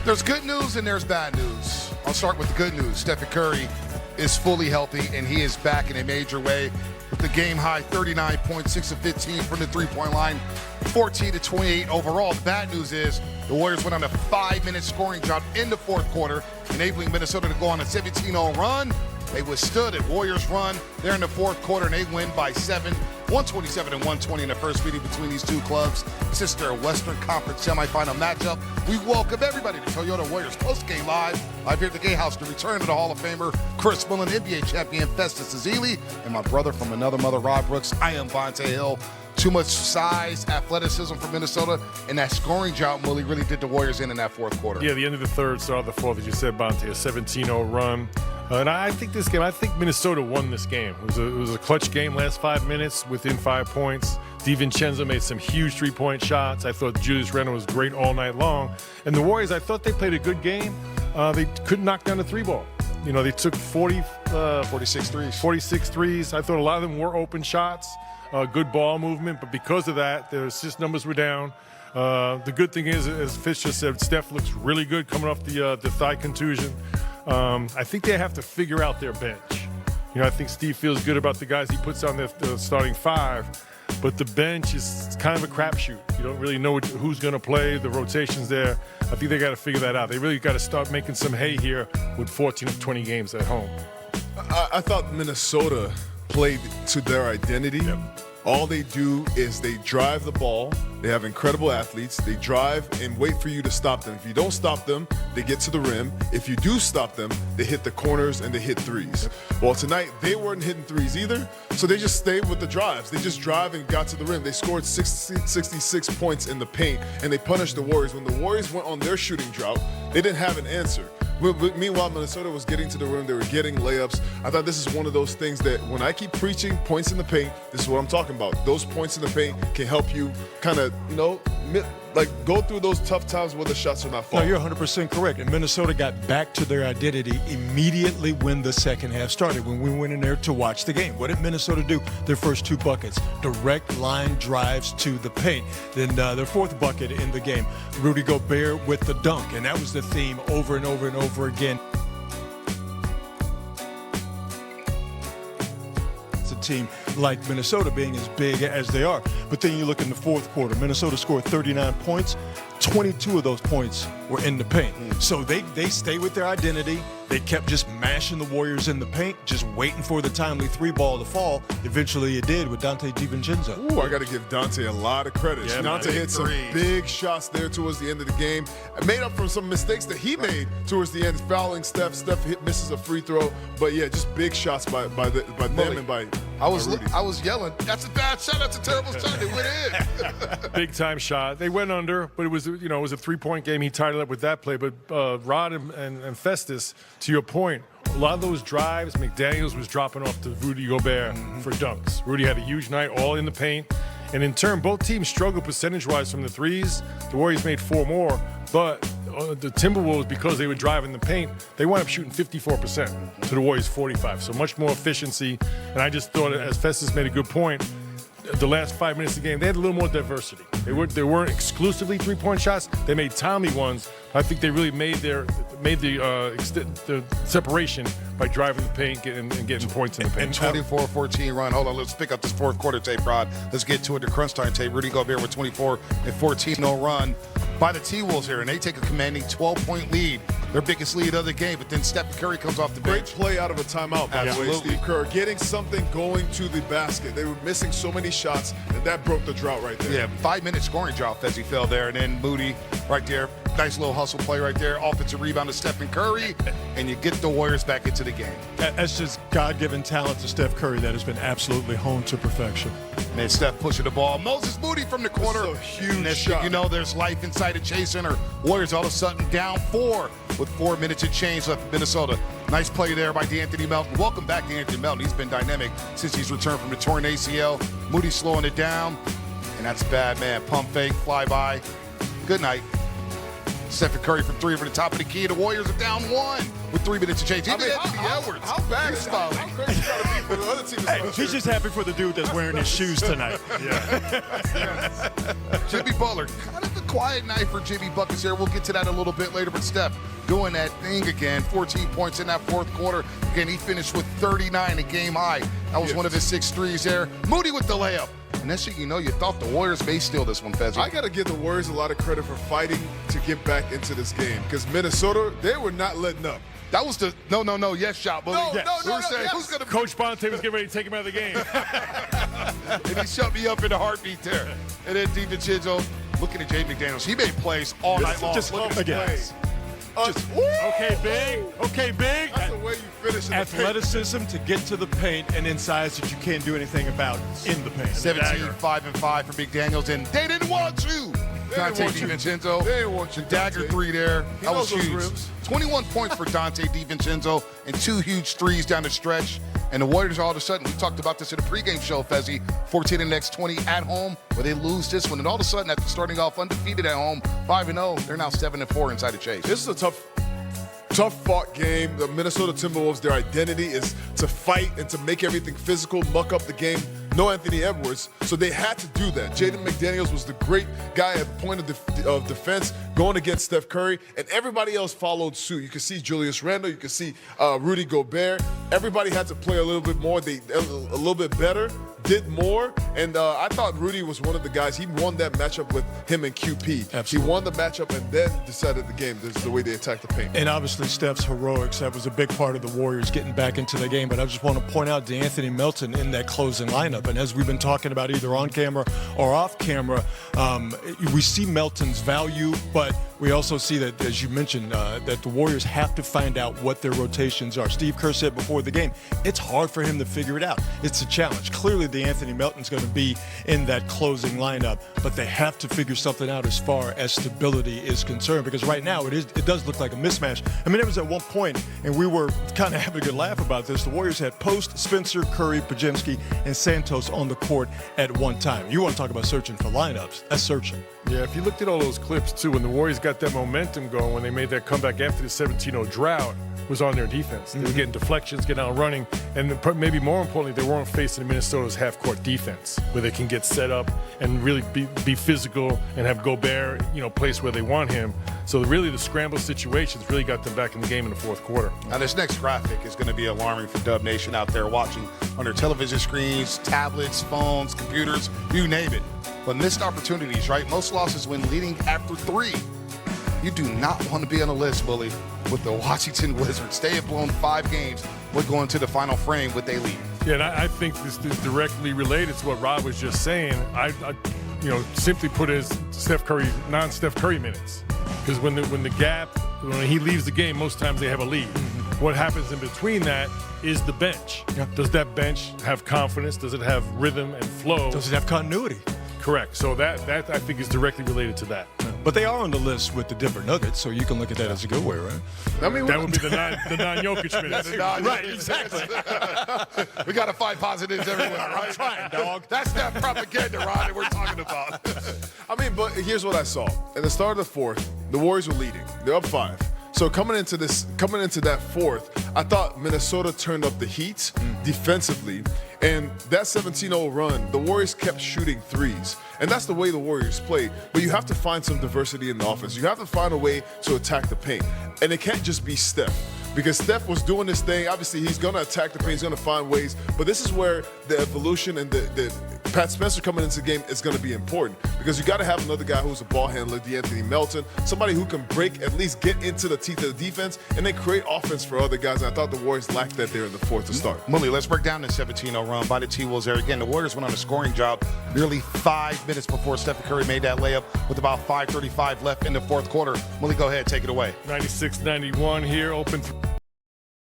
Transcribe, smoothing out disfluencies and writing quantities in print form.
There's good news and there's bad news. I'll start with the good news. Steph Curry is fully healthy, and he is back in a major way with the game-high 39 points, 6 of 15 from the three-point line, 14 to 28 overall. The bad news is the Warriors went on a 5-minute scoring drought in the fourth quarter, enabling Minnesota to go on a 17-0 run. They withstood it. Warriors run. They're in the fourth quarter, and they win by 7, 127 and 120 in the first meeting between these two clubs. Since their Western Conference semifinal matchup, we welcome everybody to Toyota Warriors postgame live here at the Gay House to return to the Hall of Famer Chris Mullin, NBA champion Festus Ezeli, and my brother from another mother, Rod Brooks. I am Vontae Hill. Too much size, athleticism from Minnesota, and that scoring drought really did the Warriors in that fourth quarter. Yeah, the end of the third, start of the fourth, as you said, Bonte, a 17-0 run. And I think Minnesota won this game. It was a clutch game, last 5 minutes, within 5 points. DiVincenzo made some huge three-point shots. I thought Julius Randle was great all night long. And the Warriors, I thought they played a good game. They couldn't knock down the three ball. You know, they took 46 threes. I thought a lot of them were open shots. Good ball movement, but because of that, their assist numbers were down. The good thing is, as Fish just said, Steph looks really good coming off the thigh contusion. I think they have to figure out their bench. You know, I think Steve feels good about the guys he puts on the starting five, but the bench is kind of a crapshoot. You don't really know who's going to play, the rotations there. I think they got to figure that out. They really got to start making some hay here with 14 of 20 games at home. I thought Minnesota played to their identity. Yep. All they do is they drive the ball. They have incredible athletes. They drive and wait for you to stop them. If you don't stop them, they get to the rim. If you do stop them, they hit the corners and they hit threes. Well, tonight, they weren't hitting threes either, so they just stayed with the drives. They just drive and got to the rim. They scored 66 points in the paint, and they punished the Warriors. When the Warriors went on their shooting drought, they didn't have an answer. Meanwhile, Minnesota was getting to the rim. They were getting layups. I thought this is one of those things that when I keep preaching points in the paint, this is what I'm talking about. Those points in the paint can help you kind of, go through those tough times where the shots are not falling. No, you're 100% correct. And Minnesota got back to their identity immediately when the second half started, when we went in there to watch the game. What did Minnesota do? Their first two buckets, direct line drives to the paint. Then their fourth bucket in the game, Rudy Gobert with the dunk. And that was the theme over and over and over again. It's a team like Minnesota being as big as they are. But then you look in the fourth quarter, Minnesota scored 39 points. 22 of those points were in the paint. So they stay with their identity. They kept just mashing the Warriors in the paint, just waiting for the timely three ball to fall. Eventually it did with Donte DiVincenzo. Ooh, I got to give Dante a lot of credit. Yeah, Dante hit some big shots there towards the end of the game. Made up for some mistakes that he made towards the end, fouling Steph. Steph misses a free throw. But yeah, just big shots by them and by Rudy. I was yelling, that's a bad shot, that's a terrible shot. They went in. Big time shot. They went under, but it was a 3-point game. He tied it up with that play. But Rod and Festus, to your point, a lot of those drives, McDaniels was dropping off to Rudy Gobert for dunks. Rudy had a huge night, all in the paint. And in turn, both teams struggled percentage-wise from the threes. The Warriors made 4 more, but the Timberwolves, because they were driving the paint, they wound up shooting 54% to the Warriors 45. So much more efficiency. And I just thought, as Festus made a good point, the last 5 minutes of the game, they had a little more diversity. They weren't exclusively three-point shots. They made timely ones. I think they really made the separation by driving the paint and getting points in the paint. And 24-14 run. Hold on, let's pick up this fourth quarter tape, Rod. Let's get to it, the crunch time tape. Rudy Gobert with 24 and 14-0 run by the T-Wolves here, and they take a commanding 12-point lead, their biggest lead of the game. But then Steph Curry comes off the bench. Great play out of a timeout, by the way, Steve Kerr. Getting something going to the basket. They were missing so many shots, and that broke the drought right there. Yeah, 5-minute scoring drought as he fell there. And then Moody right there. Nice little hustle play right there. Offensive rebound to Stephen Curry, and you get the Warriors back into the game. That's just God-given talent to Steph Curry that has been absolutely honed to perfection. And then Steph pushing the ball. Moses Moody from the corner. That's a huge shot. There's life inside the Chase Center. Warriors all of a sudden down 4 with 4 minutes and change left in Minnesota. Nice play there by DeAnthony Melton. Welcome back to Anthony Melton. He's been dynamic since he's returned from the torn ACL. Moody slowing it down, and that's bad, man. Pump fake, fly by. Good night. Steph Curry from three over the top of the key. The Warriors are down 1 with 3 minutes to change. I mean, how bad is that? How crazy got to be for the other team? Hey, he's just happy for the dude that's wearing his shoes tonight. Jimmy Butler, kind of a quiet night for Jimmy Buckets here. We'll get to that a little bit later, but Steph doing that thing again. 14 points in that fourth quarter. Again, he finished with 39, a game high. That was one of his 6 threes there. Moody with the layup. And next thing you know, you thought the Warriors may steal this one, Fezzi. I got to give the Warriors a lot of credit for fighting to get back into this game because Minnesota, they were not letting up. That was the yes shot, bully. No, yes. no, We were no, saying, yes. who's gonna Coach Bonte was getting ready to take him out of the game. and he shut me up in a heartbeat there. And then DiVincenzo looking at Jay McDaniels. He made plays all night long. Just look at his again. plays. Okay, big. Okay, big. That's the way you finish in the paint. Athleticism to get to the paint and in size that you can't do anything about in the paint. 17, 5 and 5 for McDaniels, and they didn't want to. Dante want you. DiVincenzo. They didn't want you, Dagger Dante. 3 there. He That was knows those huge. rims. 21 points for Dante DiVincenzo and 2 huge threes down the stretch. And the Warriors all of a sudden, we talked about this in the pregame show, Fezzi, 14 in the next 20 at home, where they lose this one. And all of a sudden, after starting off undefeated at home, 5-0, they're now 7-4 inside the chase. This is a tough fought game. The Minnesota Timberwolves, their identity is to fight and to make everything physical, muck up the game. No Anthony Edwards, so they had to do that. Jaden McDaniels was the great guy at the point of defense going against Steph Curry, and everybody else followed suit. You could see Julius Randle, you could see Rudy Gobert. Everybody had to play a little bit more, a little bit better, did more, and I thought Rudy was one of the guys. He won that matchup with him and QP. Absolutely. He won the matchup and then decided the game. This is the way they attacked the paint. And obviously Steph's heroics, that was a big part of the Warriors getting back into the game. But I just want to point out DeAnthony Melton in that closing lineup. And as we've been talking about either on camera or off camera, we see Melton's value, but we also see that, as you mentioned, that the Warriors have to find out what their rotations are. Steve Kerr said before the game, it's hard for him to figure it out. It's a challenge. Clearly, DeAnthony Melton's going to be in that closing lineup, but they have to figure something out as far as stability is concerned, because right now it does look like a mismatch. I mean, it was at one point, and we were kind of having a good laugh about this, the Warriors had Post, Spencer, Curry, Podziemski, and Santos on the court at one time. You want to talk about searching for lineups. That's searching. Yeah, if you looked at all those clips, too, when the Warriors got that momentum going, when they made that comeback after the 17-0 drought, was on their defense. They were getting deflections, getting out running, and maybe more importantly, they weren't facing Minnesota's half-court defense, where they can get set up and really be physical and have Gobert, place where they want him. So really, the scramble situations really got them back in the game in the fourth quarter. Now, this next graphic is going to be alarming for Dub Nation out there watching on their television screens, tablets, phones, computers, you name it. But missed opportunities, right? Most losses when leading after 3. You do not want to be on the list, bully, with the Washington Wizards. They have blown 5 games. We're going to the final frame with they lead. Yeah, and I think this is directly related to what Rob was just saying. I simply put it as Steph Curry, non-Steph Curry minutes. Because when he leaves the game, most times they have a lead. What happens in between that is the bench. Yeah. Does that bench have confidence? Does it have rhythm and flow? Does it have continuity? Correct. So that I think is directly related to that. But they are on the list with the Denver Nuggets, so you can look at that as a good way, right? I mean, That would be the non-Jokic minutes. Right, exactly. We got to find positives everywhere, right? I'm trying, dog. That's that propaganda, Ron, that we're talking about. I mean, but here's what I saw. At the start of the fourth, the Warriors were leading. They're up 5. So coming into that fourth, I thought Minnesota turned up the heat defensively. And that 17-0 run, the Warriors kept shooting threes. And that's the way the Warriors play. But you have to find some diversity in the offense. You have to find a way to attack the paint. And it can't just be Steph. Because Steph was doing this thing. Obviously, he's going to attack the paint. He's going to find ways. But this is where the evolution and the Pat Spencer coming into the game is going to be important. Because you got to have another guy who's a ball handler, DeAnthony Melton, somebody who can break, at least get into the teeth of the defense, and then create offense for other guys. And I thought the Warriors lacked that there in the fourth to start. Mully, let's break down the 17-0 run by the T-Wolves there. Again, the Warriors went on a scoring drought nearly 5 minutes before Steph Curry made that layup with about 5:35 left in the fourth quarter. Mully, go ahead, take it away. 96-91 here, open